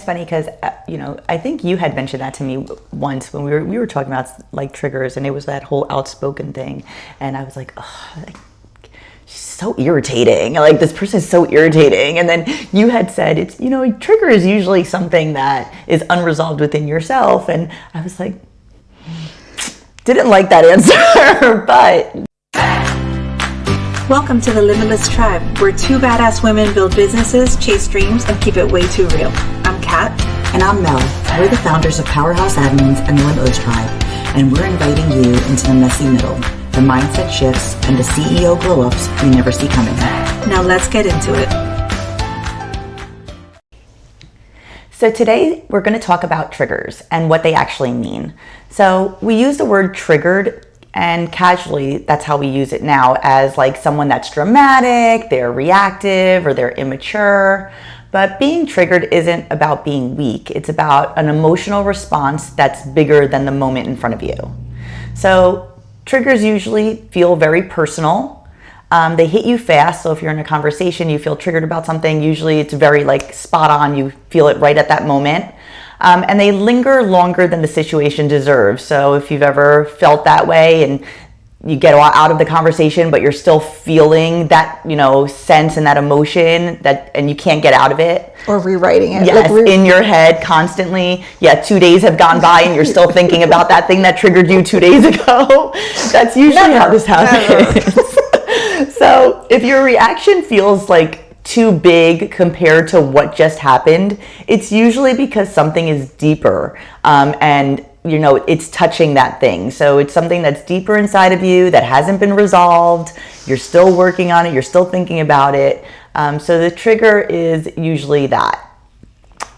It's funny because, I think you had mentioned that to me once when we were talking about like triggers, and it was that whole outspoken thing. And I was like, oh, she's so irritating. Like, this person is so irritating. And then you had said it's, trigger is usually something that is unresolved within yourself. And I was like, didn't like that answer, but. Welcome to the Limitless Tribe, where two badass women build businesses, chase dreams, and keep it way too real. I'm Kat. And I'm Mel. We're the founders of Powerhouse Admins and the Limitless Tribe, and we're inviting you into the messy middle, the mindset shifts, and the CEO glow-ups you never see coming. Now let's get into it. So today we're going to talk about triggers and what they actually mean. So we use the word triggered, and casually, that's how we use it now, as like someone that's dramatic, they're reactive, or they're immature. But being triggered isn't about being weak. It's about an emotional response that's bigger than the moment in front of you. So triggers usually feel very personal. They hit you fast. So if you're in a conversation, you feel triggered about something, usually it's very like spot on. You feel it right at that moment. And they linger longer than the situation deserves. So if you've ever felt that way and you get out of the conversation, but you're still feeling that, sense and that emotion and you can't get out of it. Or rewriting it. Yes, in your head constantly. Yeah, 2 days have gone by and you're still thinking about that thing that triggered you 2 days ago. That's usually how this happens. So if your reaction feels like too big compared to what just happened, it's usually because something is deeper, and it's touching that thing. So it's something that's deeper inside of you that hasn't been resolved. You're still working on it. You're still thinking about it. So the trigger is usually that.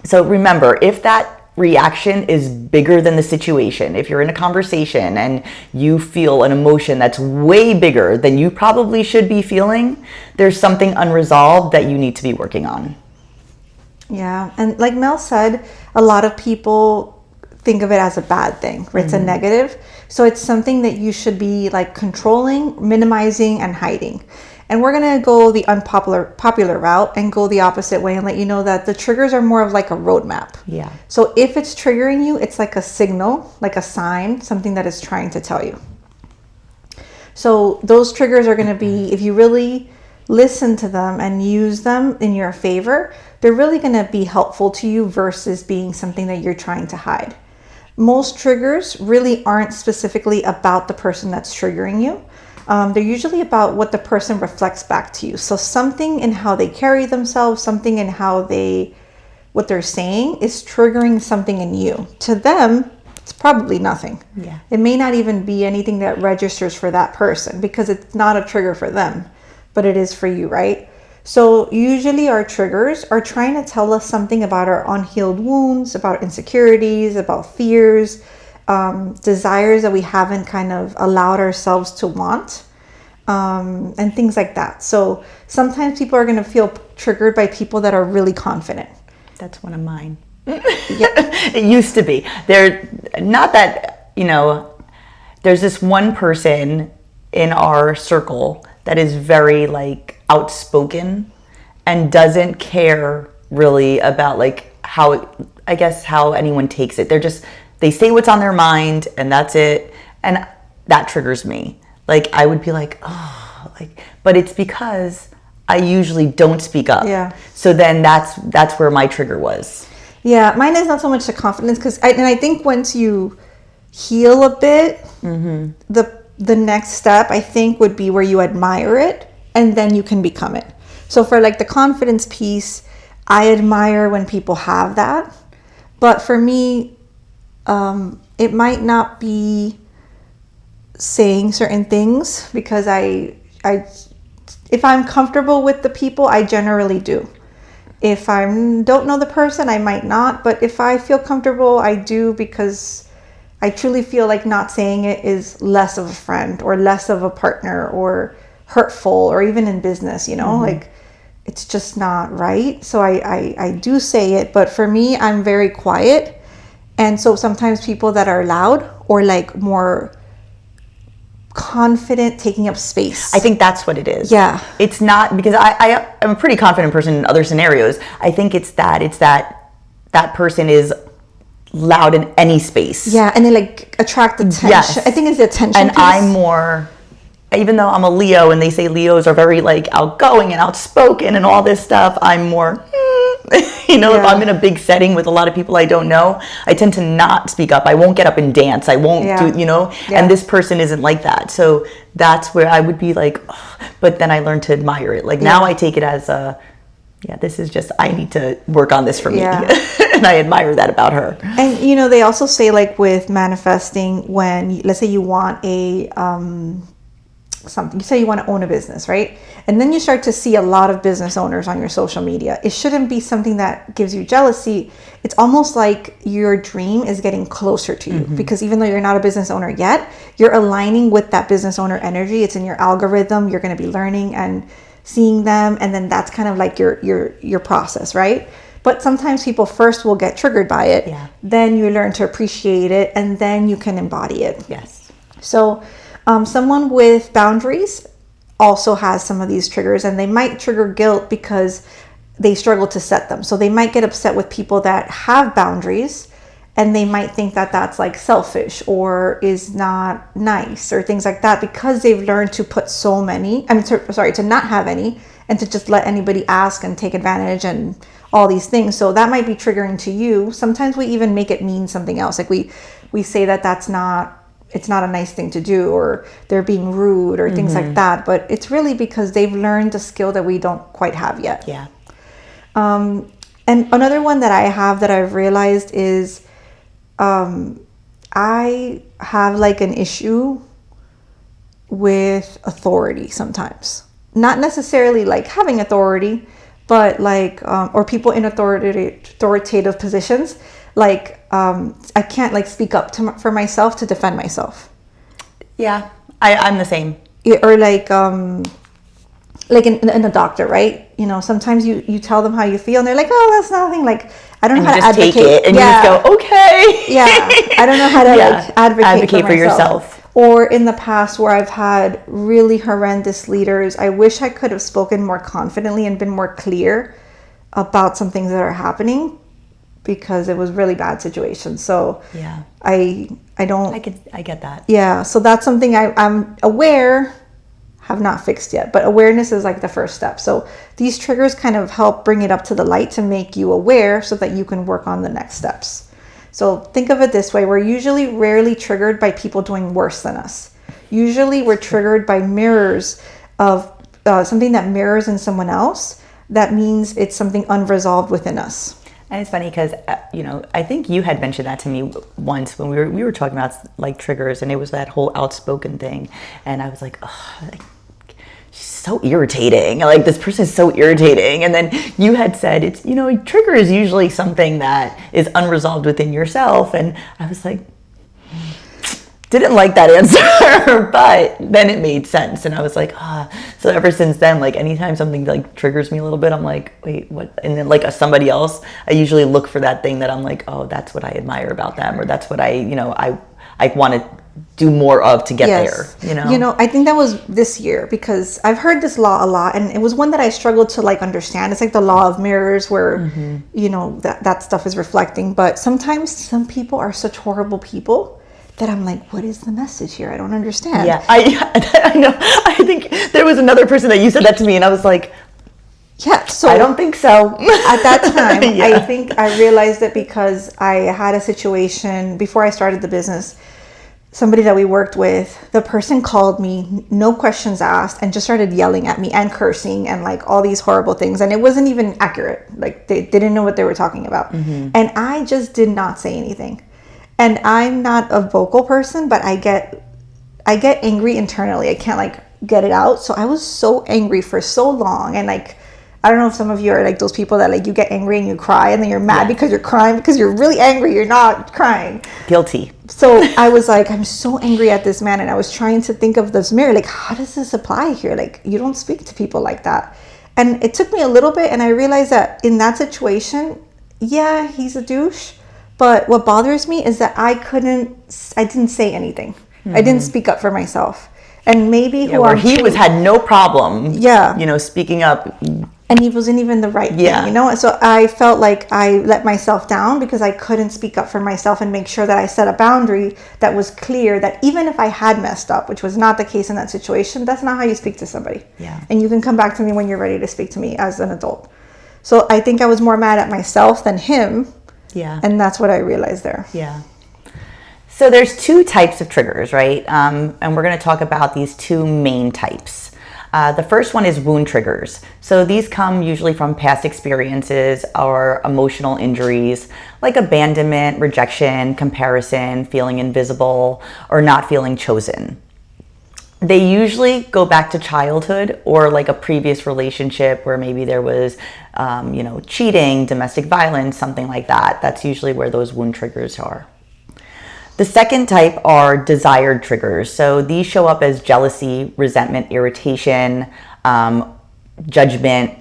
So remember, if that reaction is bigger than the situation, if you're in a conversation and you feel an emotion that's way bigger than you probably should be feeling, there's something unresolved that you need to be working on. Yeah, and like Mel said, a lot of people think of it as a bad thing, or it's a negative. So it's something that you should be like controlling, minimizing, and hiding. And we're going to go the popular route and go the opposite way and let you know that the triggers are more of like a roadmap. Yeah. So if it's triggering you, it's like a signal, like a sign, something that is trying to tell you. So those triggers are going to be, if you really listen to them and use them in your favor, they're really going to be helpful to you versus being something that you're trying to hide. Most triggers really aren't specifically about the person that's triggering you. They're usually about what the person reflects back to you. So something in how they carry themselves, something in what they're saying is triggering something in you. To them, it's probably nothing. Yeah. It may not even be anything that registers for that person because it's not a trigger for them, but it is for you, right? So usually our triggers are trying to tell us something about our unhealed wounds, about insecurities, about fears, desires that we haven't kind of allowed ourselves to want, and things like that. So sometimes people are going to feel triggered by people that are really confident. That's one of mine. Yeah. It used to be. Not that, there's this one person in our circle that is very like outspoken and doesn't care really about like how anyone takes it. They say what's on their mind and that's it. And that triggers me. Like I would be like, oh, but it's because I usually don't speak up. Yeah. So then that's where my trigger was. Yeah. Mine is not so much the confidence I think once you heal a bit, the next step I think would be where you admire it and then you can become it. So for like the confidence piece, I admire when people have that. But for me, it might not be saying certain things because if I'm comfortable with the people, I generally do. If I don't know the person, I might not. But if I feel comfortable, I do because I truly feel like not saying it is less of a friend or less of a partner or hurtful or even in business, like it's just not right. So I do say it. But for me, I'm very quiet. And so sometimes people that are loud or like more confident taking up space. I think that's what it is. Yeah. It's not because I'm a pretty confident person in other scenarios. I think it's that that person is loud in any space. Yeah, and they like attract attention. Yes. I think it's the attention And piece. I'm more, even though I'm a Leo and they say Leos are very like outgoing and outspoken and all this stuff, I'm more, you know, if I'm in a big setting with a lot of people I don't know, I tend to not speak up. I won't get up and dance. I won't do, you know, and this person isn't like that. So that's where I would be like, oh, but then I learned to admire it. Like now I take it as a, this is just, I need to work on this for me. And I admire that about her. And, you know, they also say like with manifesting, when, let's say you want a, something, you say you want to own a business, right? And then you start to see a lot of business owners on your social media. It shouldn't be something that gives you jealousy. It's almost like your dream is getting closer to you, because even though you're not a business owner yet, you're aligning with that business owner energy. It's in your algorithm. You're going to be learning and seeing them, and then that's kind of like your process, right? But sometimes people first will get triggered by it, then you learn to appreciate it, and then you can embody it. So someone with boundaries also has some of these triggers, and they might trigger guilt because they struggle to set them. So they might get upset with people that have boundaries, and they might think that that's like selfish or is not nice or things like that, because they've learned to put so many, to not have any, and to just let anybody ask and take advantage and all these things. So that might be triggering to you. Sometimes we even make it mean something else. Like we say that it's not a nice thing to do, or they're being rude or things like that. But it's really because they've learned a skill that we don't quite have yet. And another one that I have that I've realized is, I have like an issue with authority sometimes. Not necessarily like having authority, but like, or people in authoritative positions. Like, I can't like speak up for myself to defend myself. I'm the same. Or like in a doctor, right? You know, sometimes you tell them how you feel and they're like, oh, that's nothing. Like, I don't know how to advocate. Take it and you just go, okay. I don't know how to like advocate for yourself. Or in the past where I've had really horrendous leaders, I wish I could have spoken more confidently and been more clear about some things that are happening, because it was really bad situation. So I get that. So that's something I'm aware, have not fixed yet, but awareness is like the first step. So these triggers kind of help bring it up to the light to make you aware so that you can work on the next steps. So think of it this way: we're usually rarely triggered by people doing worse than us. Usually we're triggered by mirrors of something that mirrors in someone else. That means it's something unresolved within us. And it's funny because, you know, I think you had mentioned that to me once when we were talking about like triggers, and it was that whole outspoken thing. And I was like, oh, she's so irritating. Like, this person is so irritating. And then you had said, it's, you know, trigger is usually something that is unresolved within yourself. And I was like, didn't like that answer, but then it made sense. And I was like, so ever since then, like anytime something like triggers me a little bit, I'm like, wait, what? And then like somebody else, I usually look for that thing that I'm like, oh, that's what I admire about them, or that's what I want to do more of to get there, you know? I think that was this year, because I've heard this law a lot, and it was one that I struggled to like understand. It's like the law of mirrors, where, you know, that stuff is reflecting. But sometimes some people are such horrible people that I'm like, what is the message here? I don't understand. I know. I think there was another person that you said that to me, and I was like, so I don't think so. At that time, I think I realized it because I had a situation before I started the business. Somebody that we worked with, the person called me, no questions asked, and just started yelling at me and cursing and like all these horrible things. And it wasn't even accurate. Like, they didn't know what they were talking about. And I just did not say anything. And I'm not a vocal person, but I get angry internally. I can't like get it out. So I was so angry for so long. And like, I don't know if some of you are like those people that like you get angry and you cry, and then you're mad because you're crying because you're really angry. You're not crying. Guilty. So I was like, I'm so angry at this man. And I was trying to think of this mirror. Like, how does this apply here? Like, you don't speak to people like that. And it took me a little bit. And I realized that in that situation, he's a douche. But what bothers me is that I didn't say anything. I didn't speak up for myself. And maybe who where I'm he had no problem, speaking up. And he wasn't even the right thing, And so I felt like I let myself down because I couldn't speak up for myself and make sure that I set a boundary that was clear, that even if I had messed up, which was not the case in that situation, that's not how you speak to somebody. Yeah. And you can come back to me when you're ready to speak to me as an adult. So I think I was more mad at myself than him. Yeah. And that's what I realized there. Yeah. So there's two types of triggers, right? And we're going to talk about these two main types. The first one is wound triggers. So these come usually from past experiences or emotional injuries like abandonment, rejection, comparison, feeling invisible, or not feeling chosen. They usually go back to childhood or like a previous relationship where maybe there was, cheating, domestic violence, something like that. That's usually where those wound triggers are. The second type are desired triggers. So these show up as jealousy, resentment, irritation, judgment.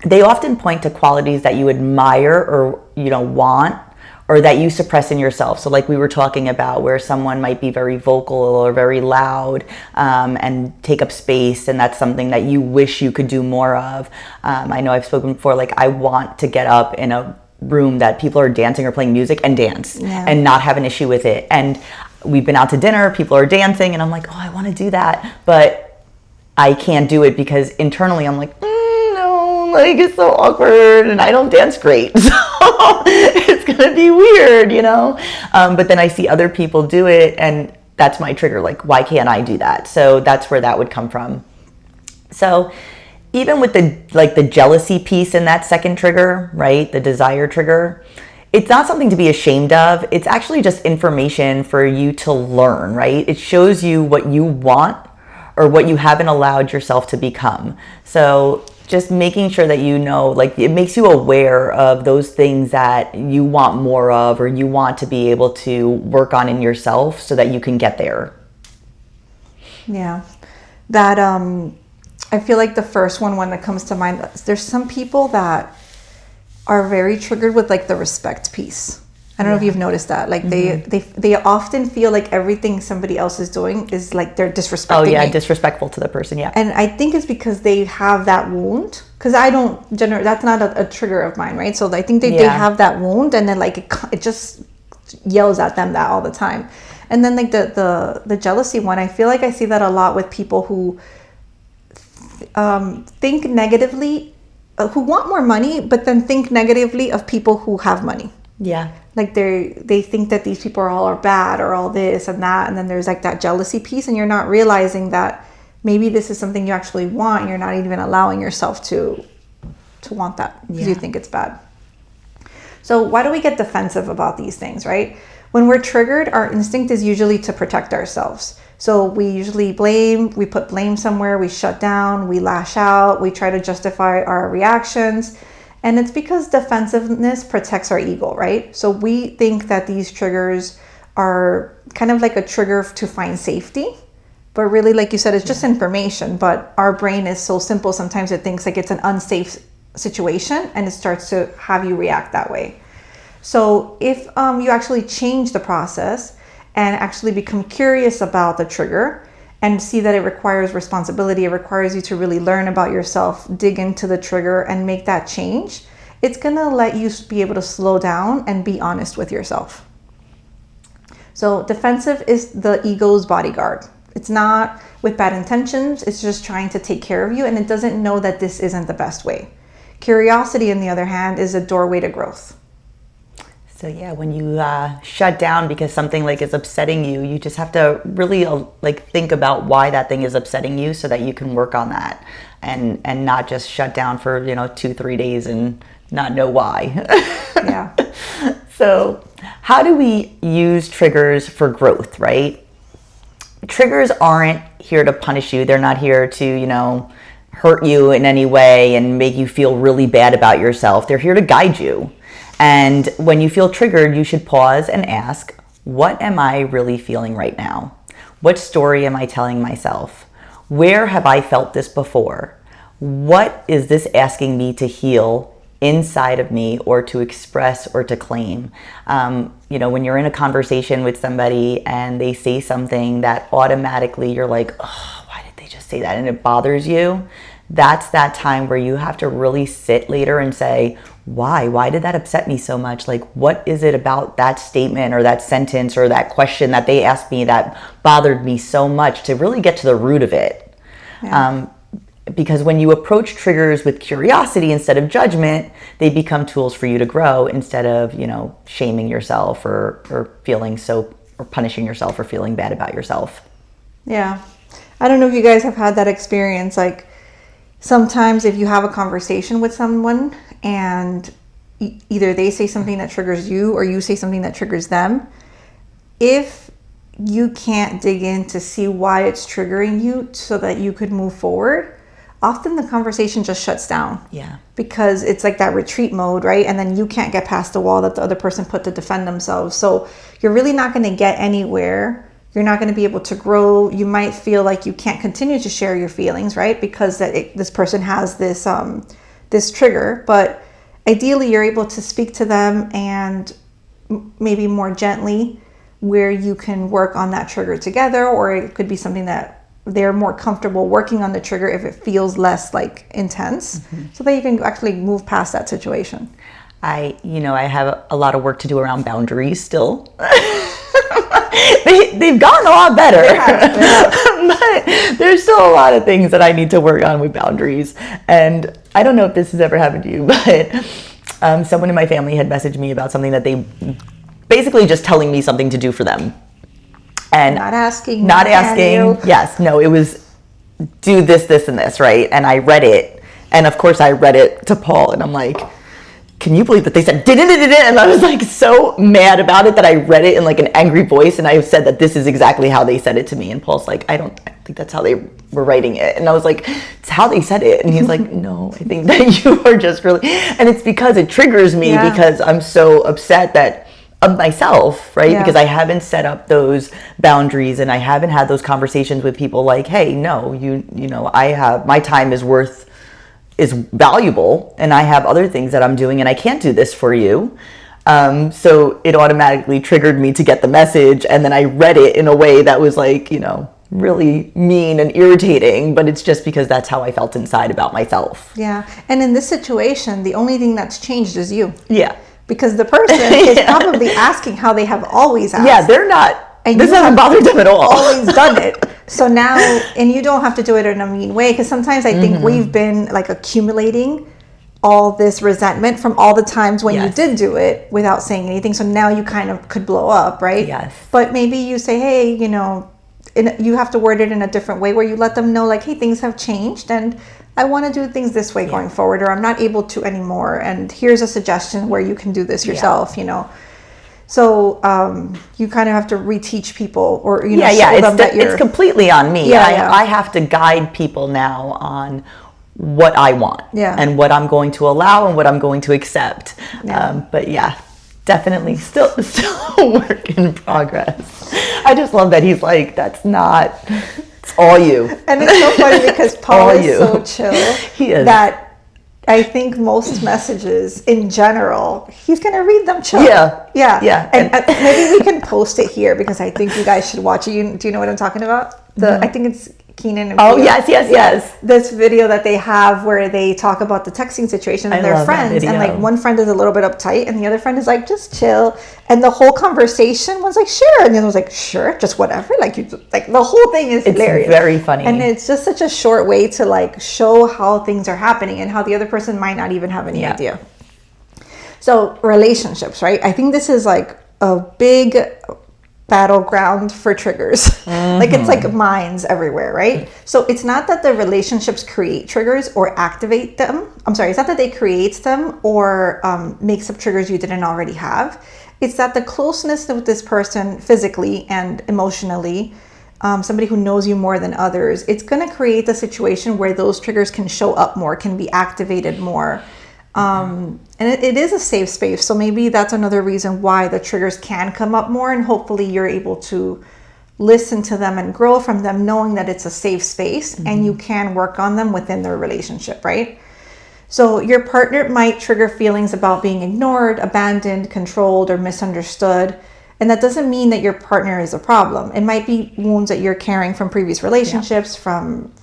They often point to qualities that you admire or want, or that you suppress in yourself. So like we were talking about, where someone might be very vocal or very loud and take up space, and that's something that you wish you could do more of. I know I've spoken before, like I want to get up in a room that people are dancing or playing music and dance and not have an issue with it. And we've been out to dinner, people are dancing, and I'm like, oh, I want to do that, but I can't do it because internally I'm like, no, like it's so awkward and I don't dance great, so it's gonna be weird, but then I see other people do it and that's my trigger, like why can't I do that? So that's where that would come from. So even with the jealousy piece in that second trigger, right? The desire trigger, it's not something to be ashamed of. It's actually just information for you to learn, right? It shows you what you want or what you haven't allowed yourself to become. So just making sure that like it makes you aware of those things that you want more of or you want to be able to work on in yourself so that you can get there. Yeah. That, I feel like the first one that comes to mind, there's some people that are very triggered with like the respect piece. I don't know if you've noticed that. Like they often feel like everything somebody else is doing is like they're disrespecting me. Disrespectful to the person, yeah. And I think it's because they have that wound. Because I don't that's not a trigger of mine, right? So I think they have that wound, and then like it just yells at them that all the time. And then like the jealousy one, I feel like I see that a lot with people who think negatively, who want more money, but then think negatively of people who have money. Yeah. Like they think that these people are bad or all this and that, and then there's like that jealousy piece, and you're not realizing that maybe this is something you actually want, and you're not even allowing yourself to want that because you think it's bad. So why do we get defensive about these things, right? When we're triggered, our instinct is usually to protect ourselves. So we usually we put blame somewhere, we shut down, we lash out, we try to justify our reactions. And it's because defensiveness protects our ego, right? So we think that these triggers are kind of like a trigger to find safety. But really, like you said, it's just information. But our brain is so simple, sometimes it thinks like it's an unsafe situation and it starts to have you react that way. So if you actually change the process and actually become curious about the trigger and see that it requires responsibility, it requires you to really learn about yourself, dig into the trigger and make that change, it's gonna let you be able to slow down and be honest with yourself. So defensive is the ego's bodyguard. It's not with bad intentions, it's just trying to take care of you, and it doesn't know that this isn't the best way. Curiosity, on the other hand, is a doorway to growth. So yeah, when you shut down because something like is upsetting you, you just have to really like think about why that thing is upsetting you so that you can work on that and not just shut down for 2-3 days and not know why. Yeah. So how do we use triggers for growth, right? Triggers aren't here to punish you. They're not here to, hurt you in any way and make you feel really bad about yourself. They're here to guide you. And when you feel triggered, you should pause and ask, what am I really feeling right now? What story am I telling myself? Where have I felt this before? What is this asking me to heal inside of me, or to express or to claim. When you're in a conversation with somebody and they say something that automatically you're like, oh, why did they just say that? And it bothers you. That's that time where you have to really sit later and say, why did that upset me so much? Like, what is it about that statement or that sentence or that question that they asked me that bothered me so much, to really get to the root of it. Yeah. Because when you approach triggers with curiosity instead of judgment, they become tools for you to grow, instead of, shaming yourself or punishing yourself or feeling bad about yourself. Yeah. I don't know if you guys have had that experience. Like, sometimes if you have a conversation with someone and either they say something that triggers you or you say something that triggers them, if you can't dig in to see why it's triggering you so that you could move forward, often the conversation just shuts down. Yeah. Because it's like that retreat mode, right? And then you can't get past the wall that the other person put to defend themselves. So you're really not going to get anywhere. You're not going to be able to grow. You might feel like you can't continue to share your feelings, right? Because this person has this trigger. But ideally, you're able to speak to them, and maybe more gently, where you can work on that trigger together, or it could be something that they're more comfortable working on the trigger if it feels less like intense, so that you can actually move past that situation. I have a lot of work to do around boundaries still. They've gotten a lot better. They have. But there's still a lot of things that I need to work on with boundaries. And I don't know if this has ever happened to you, but someone in my family had messaged me about something that they basically just telling me something to do for them. And not asking. Yes, no, it was do this, this, and this, right? And I read it. And of course I read it to Paul, and I'm like, can you believe that they said didn't? And I was like so mad about it that I read it in like an angry voice, and I said that this is exactly how they said it to me. And Paul's like, I think that's how they were writing it. And I was like, it's how they said it. And he's like, no, I think that you are just really, and it's because it triggers me, because I'm so upset that of myself, right? Because I haven't set up those boundaries, and I haven't had those conversations with people like, hey, no, I have, my time is valuable, and I have other things that I'm doing, and I can't do this for you. So it automatically triggered me to get the message, and then I read it in a way that was like, really mean and irritating, but it's just because that's how I felt inside about myself. Yeah. And in this situation, the only thing that's changed is you. Yeah. Because the person is probably asking how they have always asked. Yeah, they're not. And this hasn't bothered them at all. Always done it. So now, and you don't have to do it in a mean way, because sometimes I think we've been like accumulating all this resentment from all the times when you did do it without saying anything. So now you kind of could blow up, right? Yes. But maybe you say, hey, you have to word it in a different way, where you let them know like, hey, things have changed, and I want to do things this way going forward, or I'm not able to anymore, and here's a suggestion where you can do this yourself, So you kind of have to reteach people, or show them that it's completely on me. I have to guide people now on what I want, and what I'm going to allow and what I'm going to accept. But definitely still a work in progress. I just love that he's like, that's not. It's all you. And it's so funny because Paul is so chill. He is. That I think most messages in general, he's going to read them chill. Yeah. And maybe we can post it here, because I think you guys should watch it. Do you know what I'm talking about? I think it's Keenan and Peele. Yes. This video that they have where they talk about the texting situation and their friends. And like one friend is a little bit uptight and the other friend is like, just chill. And the whole conversation was like, sure. And the other was like, sure, just whatever. Like the whole thing is hilarious. It's very funny. And it's just such a short way to like show how things are happening and how the other person might not even have any idea. So relationships, right? I think this is like a big battleground for triggers. Like it's like mines everywhere, right? So it's not that the relationships create triggers or activate them. I'm sorry, it's not that they create them or makes up triggers you didn't already have. It's that the closeness with this person physically and emotionally, somebody who knows you more than others, it's going to create the situation where those triggers can show up more, can be activated more. And it is a safe space. So maybe that's another reason why the triggers can come up more, and hopefully you're able to listen to them and grow from them, knowing that it's a safe space and you can work on them within their relationship, right? So your partner might trigger feelings about being ignored, abandoned, controlled, or misunderstood. And that doesn't mean that your partner is a problem. It might be wounds that you're carrying from previous relationships, from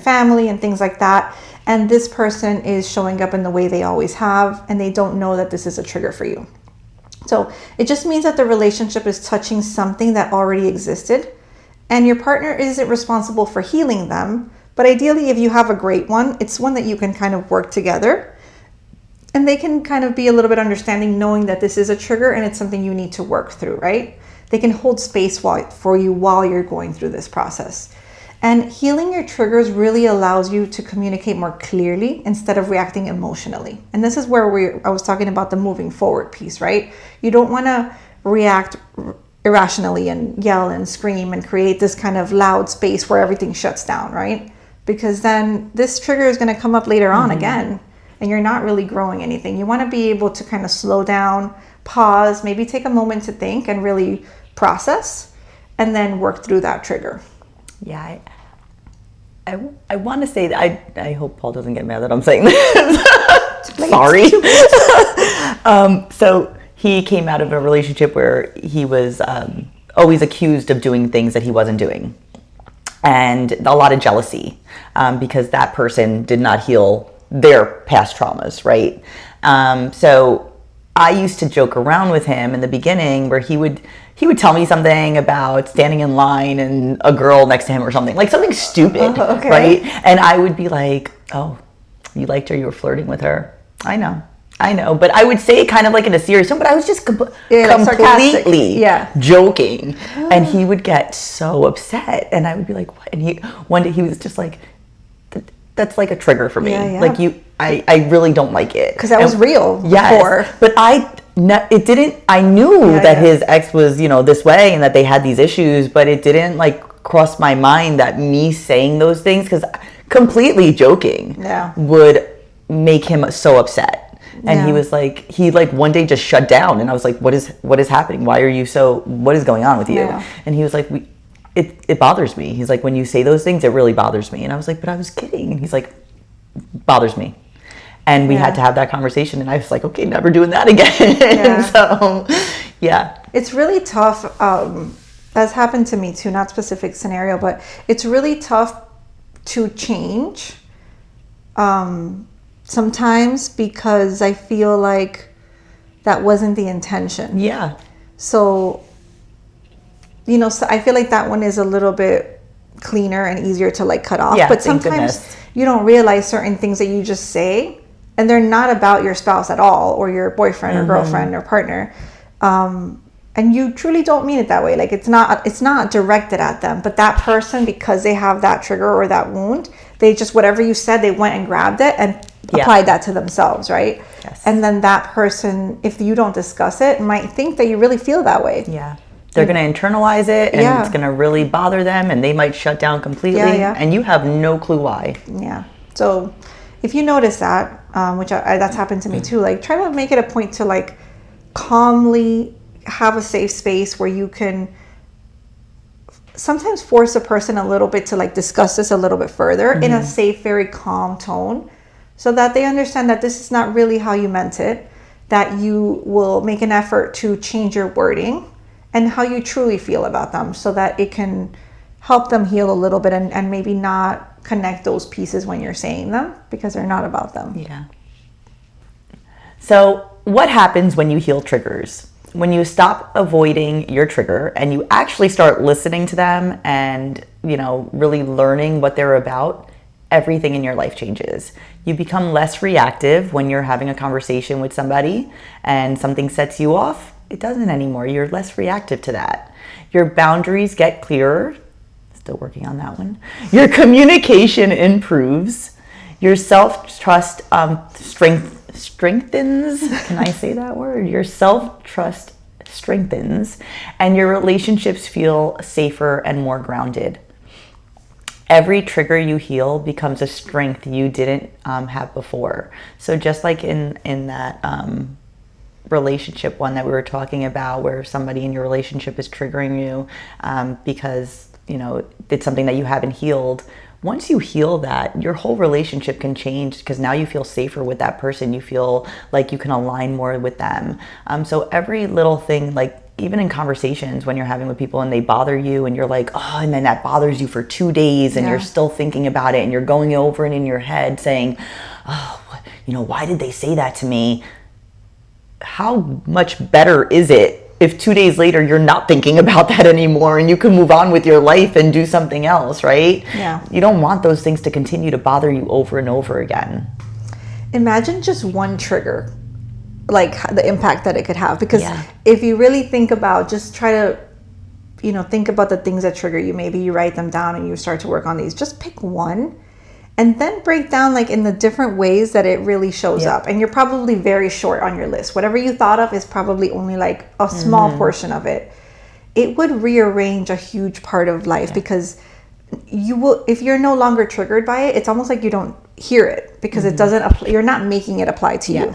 family and things like that. And this person is showing up in the way they always have, and they don't know that this is a trigger for you. So it just means that the relationship is touching something that already existed, and your partner isn't responsible for healing them. But ideally, if you have a great one, it's one that you can kind of work together, and they can kind of be a little bit understanding, knowing that this is a trigger and it's something you need to work through, right? They can hold space for you while you're going through this process. And healing your triggers really allows you to communicate more clearly instead of reacting emotionally. And this is where I was talking about the moving forward piece, right? You don't want to react irrationally and yell and scream and create this kind of loud space where everything shuts down, right? Because then this trigger is going to come up later on again, and you're not really growing anything. You want to be able to kind of slow down, pause, maybe take a moment to think and really process, and then work through that trigger. Yeah, I want to say that I hope Paul doesn't get mad that I'm saying this. Sorry. So he came out of a relationship where he was always accused of doing things that he wasn't doing, and a lot of jealousy because that person did not heal their past traumas, right? So I used to joke around with him in the beginning where he would tell me something about standing in line and a girl next to him or something, like something stupid, right? And I would be like, oh, you liked her, you were flirting with her. I know. But I would say it kind of like in a serious tone, but I was just completely joking. And he would get so upset. And I would be like, what? And one day he was just like, that's like a trigger for me. Like I really don't like it. Because that was real before. But I knew that his ex was, this way and that they had these issues, but it didn't like cross my mind that me saying those things, because completely joking would make him so upset. And he was like, one day just shut down, and I was like, what is happening? Why are you what is going on with you? And he was like, it bothers me. He's like, when you say those things, it really bothers me. And I was like, but I was kidding. And he's like, bothers me. And we had to have that conversation, and I was like, okay, never doing that again. So, it's really tough. That's happened to me too, not specific scenario, but it's really tough to change sometimes, because I feel like that wasn't the intention. So, so I feel like that one is a little bit cleaner and easier to like cut off. But sometimes you don't realize certain things that you just say, and they're not about your spouse at all, or your boyfriend or girlfriend or partner. And you truly don't mean it that way. Like it's not directed at them, but that person, because they have that trigger or that wound, they just, whatever you said, they went and grabbed it and applied that to themselves, right? And then that person, if you don't discuss it, might think that you really feel that way. They're going to internalize it, and it's going to really bother them, and they might shut down completely, and you have no clue why. So if you notice that, which that's happened to me too, like try to make it a point to like calmly have a safe space where you can sometimes force a person a little bit to like discuss this a little bit further in a safe, very calm tone, so that they understand that this is not really how you meant it, that you will make an effort to change your wording and how you truly feel about them, so that it can help them heal a little bit, and maybe not connect those pieces when you're saying them, because they're not about them. So what happens when you heal triggers? When you stop avoiding your trigger and you actually start listening to them and, really learning what they're about, everything in your life changes. You become less reactive when you're having a conversation with somebody and something sets you off. It doesn't anymore. You're less reactive to that. Your boundaries get clearer. Still working on that one. Your communication improves. Your self-trust strengthens. Can I say that word? Your self-trust strengthens, and your relationships feel safer and more grounded. Every trigger you heal becomes a strength you didn't have before. So just like in that relationship one that we were talking about, where somebody in your relationship is triggering you because it's something that you haven't healed. once you heal that, your whole relationship can change because now you feel safer with that person. You feel like you can align more with them. So every little thing, like even in conversations when you're having with people and they bother you and you're like, oh, and then that bothers you for 2 days and you're still thinking about it and you're going over it in your head saying, oh, why did they say that to me? How much better is it if 2 days later you're not thinking about that anymore and you can move on with your life and do something else, right? Yeah. You don't want those things to continue to bother you over and over again. Imagine just one trigger, like the impact that it could have. Because if you really think about, just try to, think about the things that trigger you. Maybe you write them down and you start to work on these. Just pick one and then break down like in the different ways that it really shows up. And you're probably very short on your list. Whatever you thought of is probably only like a small portion of it. It would rearrange a huge part of life because you will, if you're no longer triggered by it, it's almost like you don't hear it because it doesn't apply. You're not making it apply to you,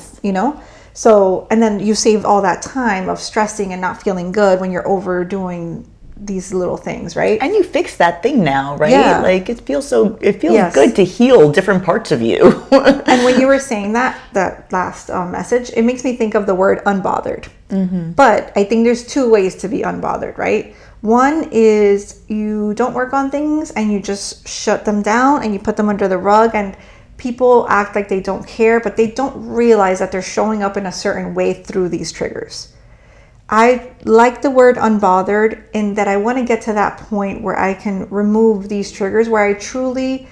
So, and then you save all that time of stressing and not feeling good when you're overdoing these little things, right? And you fix that thing now, right? Yeah. Like it feels good to heal different parts of you. And when you were saying that last message, it makes me think of the word unbothered. But I think there's two ways to be unbothered, right? One is you don't work on things and you just shut them down and you put them under the rug and people act like they don't care, but they don't realize that they're showing up in a certain way through these triggers. I like the word unbothered in that I want to get to that point where I can remove these triggers, where I truly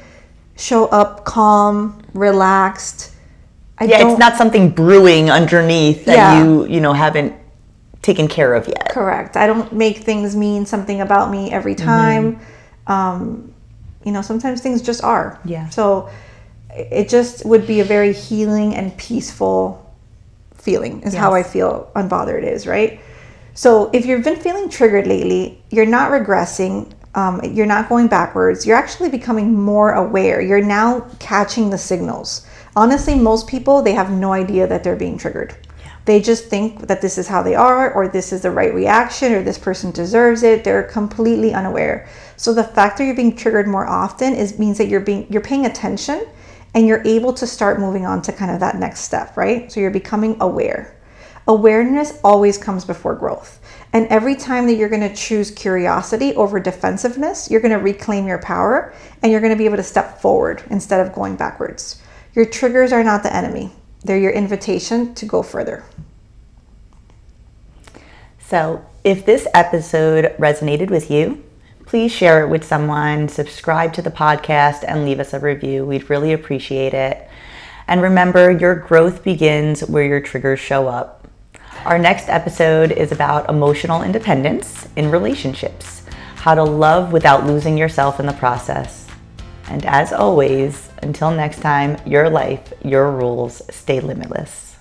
show up calm, relaxed. It's not something brewing underneath that you haven't taken care of yet. Correct. I don't make things mean something about me every time. Sometimes things just are. Yeah. So it just would be a very healing and peaceful feeling is how I feel unbothered is, right? So if you've been feeling triggered lately, you're not regressing, you're not going backwards, you're actually becoming more aware. You're now catching the signals. Honestly, most people, they have no idea that they're being triggered. They just think that this is how they are, or this is the right reaction, or this person deserves it. They're completely unaware. So the fact that you're being triggered more often means that you're paying attention and you're able to start moving on to kind of that next step, right? So you're becoming aware. Awareness always comes before growth. And every time that you're going to choose curiosity over defensiveness, you're going to reclaim your power and you're going to be able to step forward instead of going backwards. Your triggers are not the enemy. They're your invitation to go further. So if this episode resonated with you, please share it with someone, subscribe to the podcast, and leave us a review. We'd really appreciate it. And remember, your growth begins where your triggers show up. Our next episode is about emotional independence in relationships, how to love without losing yourself in the process. And as always, until next time, your life, your rules, stay limitless.